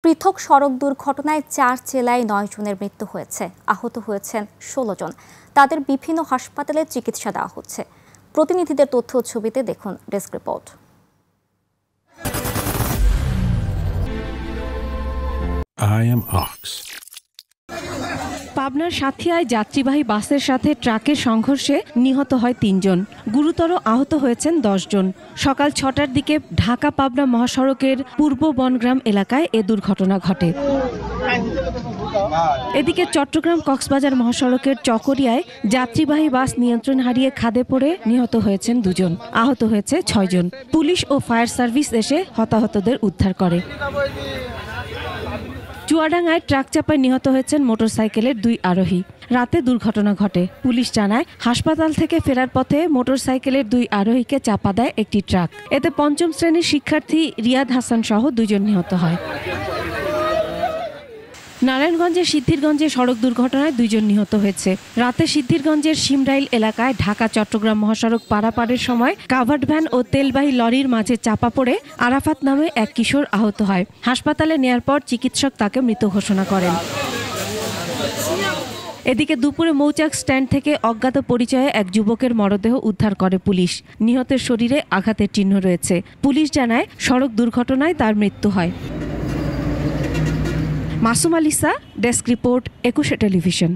পৃথক সড়ক দুর্ঘটনায় 4 জেলায় 9 জনের মৃত্যু হয়েছে, আহত হয়েছেন 16 জন। তাদের বিভিন্ন হাসপাতালে চিকিৎসা দেওয়া হচ্ছে। প্রতিনিধিদের তথ্য ছবিতে দেখুন desk report. I am Ox. পাবনার সাথিয়ায় যাত্রীবাহী বাসের সাথে ট্রাকের সংঘর্ষে নিহত হয় 3 জন, গুরুতর আহত হয়েছেন 10 জন। সকাল 6টার দিকে ঢাকা পাবনা মহাসড়কের পূর্ব বনগ্রাম এলাকায় এ দুর্ঘটনা ঘটে। এদিকে চট্টগ্রাম কক্সবাজার মহাসড়কের চকরিয়ায় যাত্রীবাহী বাস নিয়ন্ত্রণ হারিয়ে খাদে পড়ে নিহত হয়েছেন 2 জন, আহত হয়েছে 6 জন। পুলিশ ও ফায়ার সার্ভিস এসে হতাহতদের উদ্ধার করে। চুয়াডাঙ্গায় ট্রাক চাপায় নিহত হয়েছেন মোটরসাইকেলের 2 আরোহী। রাতে দুর্ঘটনা ঘটে। পুলিশ জানায়, হাসপাতাল থেকে ফেরার পথে মোটরসাইকেলের 2 আরোহীকে চাপা দেয় একটি ট্রাক। এতে 5ম শ্রেণীর শিক্ষার্থী রিয়াদ হাসান সহ 2 জন নিহত হয়। নারায়ণগঞ্জের সিদ্ধিরগঞ্জে সড়ক দুর্ঘটনায় 2 জন নিহত হয়েছে। রাতে সিদ্ধিরগঞ্জের শিমরাইল এলাকায় ঢাকা চট্টগ্রাম মহাসড়ক পারাপারের সময় কাভার্ড ভ্যান ও তেলবাহী লরির মাঝে চাপা পড়ে আরাফাত নামে এক কিশোর আহত হয়। হাসপাতালে নেয়ার পর চিকিৎসক তাকে মৃত ঘোষণা করেন। এদিকে দুপুরে মৌচাক স্ট্যান্ড থেকে অজ্ঞাত পরিচয়ে এক যুবকের মরদেহ উদ্ধার করে পুলিশ। নিহতের শরীরে আঘাতের চিহ্ন রয়েছে। পুলিশ জানায়, সড়ক দুর্ঘটনায় তার মৃত্যু হয়। Masum আলিসা, desk report, 21 television.